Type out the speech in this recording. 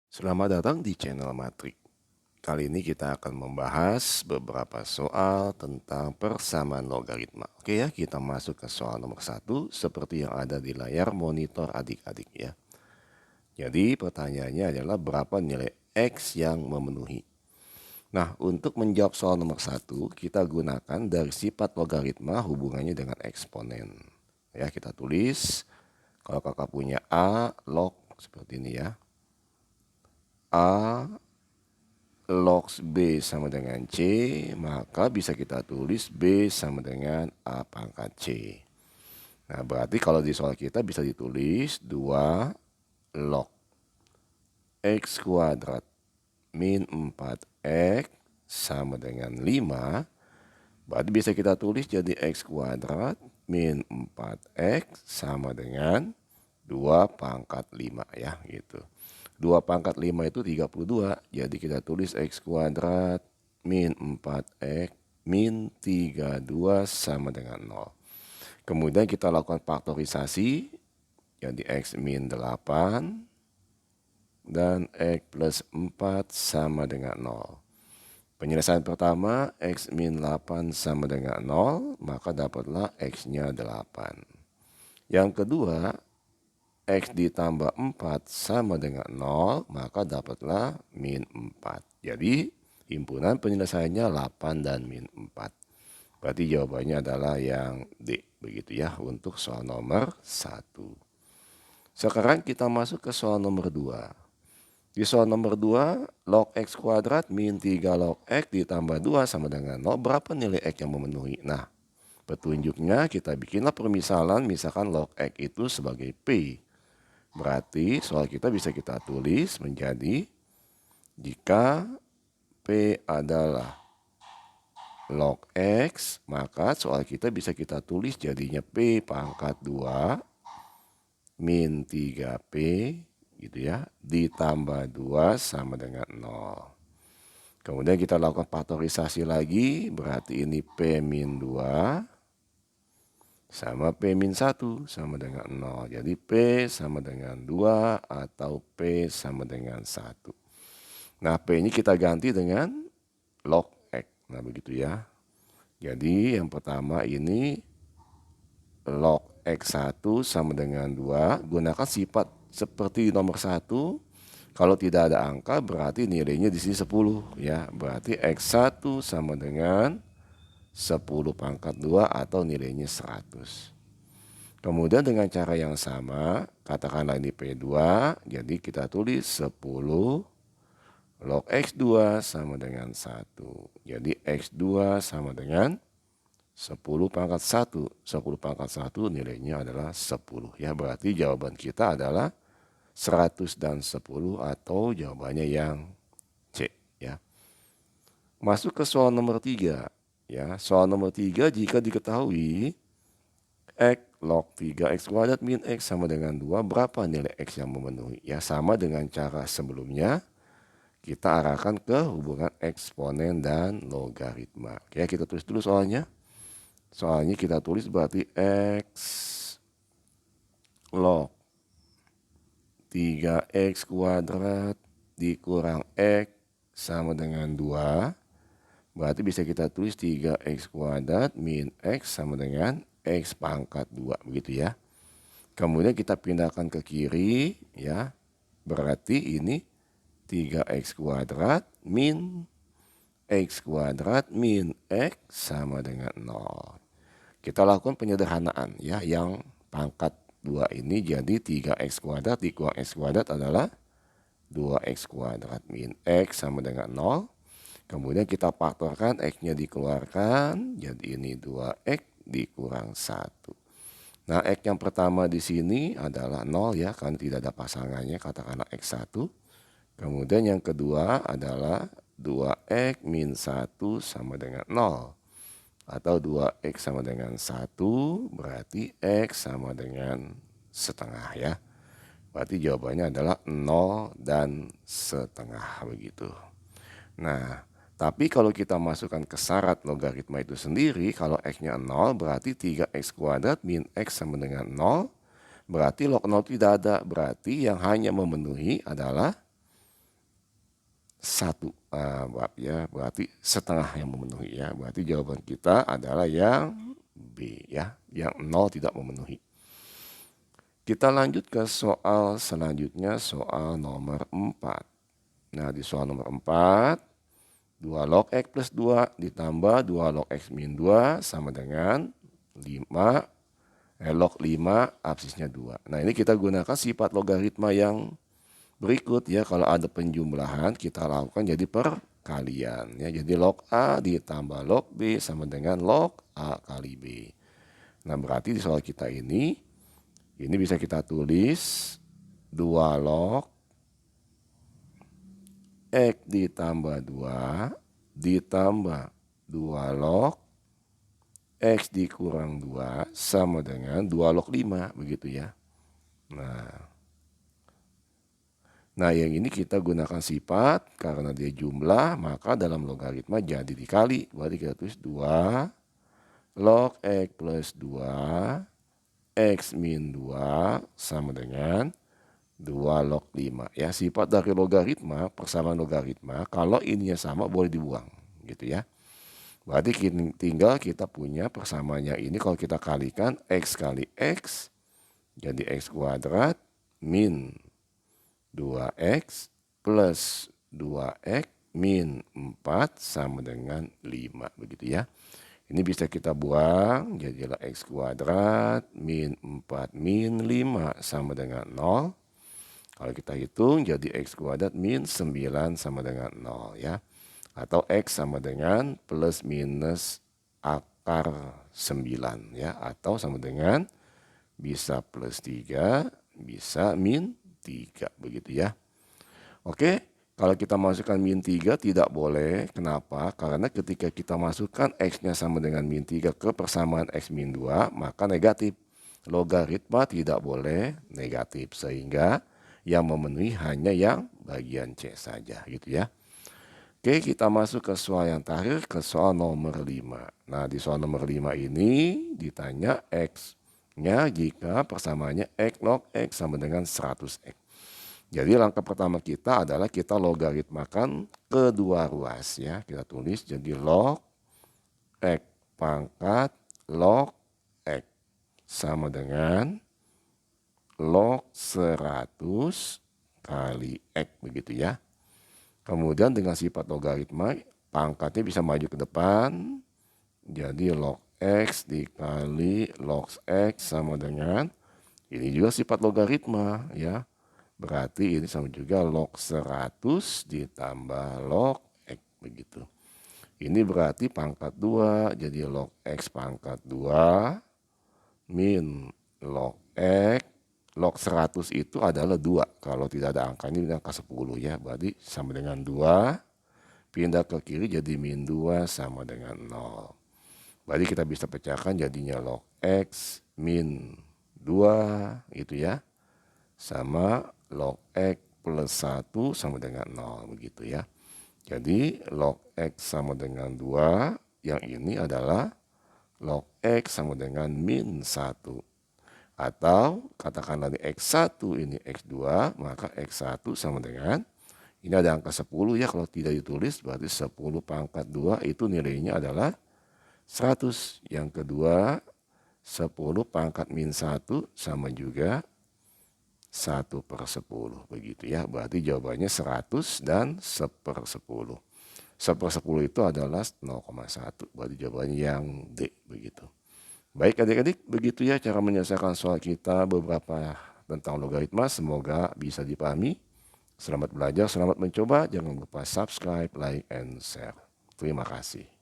Selamat datang di channel Matrik. Kali ini kita akan membahas beberapa soal tentang persamaan logaritma. Oke ya, kita masuk ke soal nomor 1 seperti yang ada di layar monitor adik-adik ya. Jadi pertanyaannya adalah berapa nilai X yang memenuhi. Nah, untuk menjawab soal nomor 1, kita gunakan dari sifat logaritma hubungannya dengan eksponen. Ya, kita tulis, kalau kakak punya A log seperti ini ya. A log B sama dengan C, maka bisa kita tulis B sama dengan A pangkat C. Nah, berarti kalau di soal kita bisa ditulis 2 log X kuadrat min 4X sama dengan 5. Berarti bisa kita tulis jadi X kuadrat min 4X sama dengan 2 pangkat 5 ya gitu. 2 pangkat 5 itu 32. Jadi kita tulis X kuadrat min 4X min 32 sama dengan 0. Kemudian kita lakukan faktorisasi. Jadi X min 8 dan X plus 4 sama dengan 0. Penyelesaian pertama, X min 8 sama dengan 0, maka dapatlah X-nya 8. Yang kedua, X ditambah 4 sama dengan 0, maka dapatlah min 4. Jadi, himpunan penyelesaiannya 8 dan min 4. Berarti jawabannya adalah yang D. Begitu ya untuk soal nomor 1. Sekarang kita masuk ke soal nomor 2. Di soal nomor 2, log X kuadrat min 3 log X ditambah 2 sama dengan 0. Berapa nilai X yang memenuhi? Nah, petunjuknya kita bikinlah permisalan, misalkan log X itu sebagai P. Berarti soal kita bisa kita tulis menjadi jika P adalah log X, maka soal kita bisa kita tulis jadinya P pangkat 2 min 3P gitu ya, ditambah 2 sama dengan 0. Kemudian kita lakukan faktorisasi lagi, berarti ini P min 2 sama P min 1 sama dengan 0. Jadi P sama dengan 2 atau P sama dengan 1. Nah, P ini kita ganti dengan log X. Nah, begitu ya. Jadi yang pertama ini log X1 sama dengan 2. Gunakan sifat seperti nomor 1. Kalau tidak ada angka berarti nilainya di sini 10 ya. Berarti X1 sama dengan 10 pangkat 2 atau nilainya 100. Kemudian dengan cara yang sama, katakanlah ini P2, jadi kita tulis 10 log X2 sama dengan 1. Jadi X2 sama dengan 10 pangkat 1. 10 pangkat 1 nilainya adalah 10 ya. Berarti jawaban kita adalah 100 dan 10 atau jawabannya yang C ya. Masuk ke soal nomor 3 ya. Soal nomor 3, jika diketahui X log 3X kuadrat min X sama dengan 2, berapa nilai X yang memenuhi? Ya, sama dengan cara sebelumnya, kita arahkan ke hubungan eksponen dan logaritma. Oke, kita tulis dulu soalnya. Soalnya kita tulis berarti X log 3X kuadrat dikurang X sama dengan 2. Berarti bisa kita tulis 3X kuadrat min X sama dengan X pangkat 2. Begitu ya. Kemudian kita pindahkan ke kiri ya. Berarti ini 3X kuadrat min X kuadrat min X sama dengan 0. Kita lakukan penyederhanaan ya. Yang pangkat 2 ini jadi 3X kuadrat dikurang X kuadrat adalah 2X kuadrat min X sama dengan 0. Kemudian kita faktorkan X-nya dikeluarkan. Jadi ini 2X dikurang 1. Nah, X yang pertama di sini adalah 0 ya, karena tidak ada pasangannya, katakanlah X1. Kemudian yang kedua adalah 2X min 1 sama dengan 0. Atau 2X sama dengan 1, berarti X sama dengan setengah ya. Berarti jawabannya adalah 0 dan setengah begitu. Nah, tapi kalau kita masukkan ke syarat logaritma itu sendiri, kalau X-nya 0 berarti 3X kuadrat min X sama dengan 0. Berarti log 0 tidak ada. Berarti yang hanya memenuhi adalah 1. Berarti setengah yang memenuhi ya. Berarti jawaban kita adalah yang B ya, yang 0 tidak memenuhi. Kita lanjut ke soal selanjutnya, soal nomor 4. Nah, di soal nomor 4, 2 log X plus 2 ditambah 2 log X min 2 sama dengan 5 log 5 absisnya 2. Nah, ini kita gunakan sifat logaritma yang berikut ya. Kalau ada penjumlahan kita lakukan jadi perkalian ya. Jadi log A ditambah log B sama dengan log A kali B. Nah, berarti di soal kita ini bisa kita tulis 2 log X ditambah 2 ditambah 2 log X dikurang 2 sama dengan 2 log 5 begitu ya. Nah, yang ini kita gunakan sifat karena dia jumlah, maka dalam logaritma jadi dikali. Berarti kita tulis 2 log X plus 2 X min 2 sama dengan 2 log 5. Ya, sifat dari logaritma, persamaan logaritma, kalau ininya sama boleh dibuang gitu ya. Berarti tinggal kita punya persamaannya ini, kalau kita kalikan X kali X jadi X kuadrat min 2X plus 2X min 4 sama dengan 5 begitu ya. Ini bisa kita buang, jadilah X kuadrat min 4 min 5 sama dengan 0. Kalau kita hitung jadi X kuadrat min 9 sama dengan 0 ya. Atau X sama dengan plus minus akar 9 ya. Atau sama dengan bisa plus 3, bisa min 3 begitu ya. Oke, kalau kita masukkan min 3 tidak boleh. Kenapa? Karena ketika kita masukkan X-nya sama dengan min 3 ke persamaan X min 2, maka negatif. Logaritma tidak boleh negatif, sehingga yang memenuhi hanya yang bagian C saja gitu ya. Oke, kita masuk ke soal yang terakhir, ke soal nomor 5. Nah, di soal nomor 5 ini ditanya X-nya jika persamaannya X log X sama dengan 100X. Jadi langkah pertama kita adalah kita logaritmakan kedua ruas ya. Kita tulis jadi log X pangkat log X sama dengan log 100 kali X begitu ya. Kemudian dengan sifat logaritma pangkatnya bisa maju ke depan. Jadi log X dikali log X sama dengan, ini juga sifat logaritma ya. Berarti ini sama juga log 100 ditambah log X begitu. Ini berarti pangkat 2, jadi log X pangkat 2 min log X. Log 100 itu adalah 2. Kalau tidak ada angka ini angka 10 ya. Berarti sama dengan 2. Pindah ke kiri jadi min 2 sama dengan 0. Berarti kita bisa pecahkan jadinya log X min 2 gitu ya. Sama log X plus 1 sama dengan 0 begitu ya. Jadi log X sama dengan 2, yang ini adalah log X sama dengan min 1. Atau katakanlah di X1 ini X2, maka X1 sama dengan, ini ada angka 10 ya, kalau tidak ditulis berarti 10 pangkat 2 itu nilainya adalah 100. Yang kedua 10 pangkat min 1 sama juga 1/10 begitu ya. Berarti jawabannya 100 dan 1/10. 1/10 itu adalah 0,1. Berarti jawabannya yang D begitu. Baik adik-adik, begitu ya cara menyelesaikan soal kita beberapa tentang logaritma. Semoga bisa dipahami. Selamat belajar, selamat mencoba. Jangan lupa subscribe, like, and share. Terima kasih.